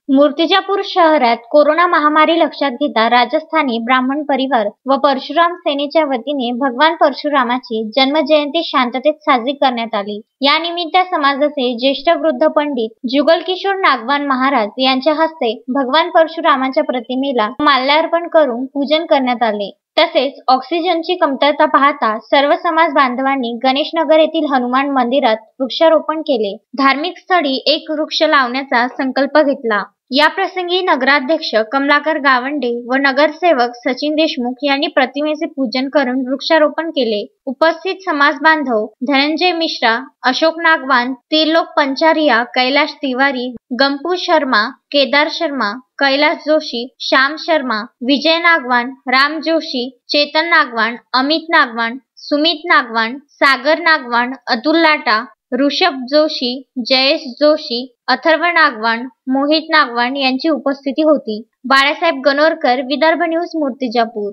मूर्तिजापूर शहरात कोरोना महामारी लक्षात घेता राजस्थानी ब्राह्मण परिवार व परशुराम सेनेच्या वतीने भगवान परशुरामाची जन्मजयंती शांततेत साजरी करण्यात आली। या निमित्त समाजाचे ज्येष्ठ वृद्ध पंडित जुगलकिशोर नागवान महाराज यांच्या हस्ते भगवान परशुरामाच्या प्रतिमेला माल्यार्पण करून पूजन करण्यात आले। तसेच ऑक्सिजनची कमतरता पाहता सर्व समाज बांधवांनी गणेशनगर येथील हनुमान मंदिरात वृक्षारोपण केले। धार्मिक स्थळी एक वृक्ष लावण्याचा संकल्प घेतला। या प्रसंगी नगराध्यक्ष कमलाकर गावंडे व नगरसेवक सचिन देशमुख यांनी प्रतिमेचे पूजन करून वृक्षारोपण केले। उपस्थित समाज बांधव धनंजय मिश्रा, अशोक नागवान, त्रिलोक पंचारिया, कैलाश तिवारी, गंपू शर्मा, केदार शर्मा, कैलाश जोशी, श्याम शर्मा, विजय नागवान, राम जोशी, चेतन नागवान, अमित नागवान, सुमित नागवान, सागर नागवान, अतुल लाटा, ऋषभ जोशी, जयेश जोशी, अथर्व नागवान, मोहित नागवान यांची उपस्थिती होती। बाळासाहेब गणोरकर, विदर्भ न्यूज, मूर्तिजापूर।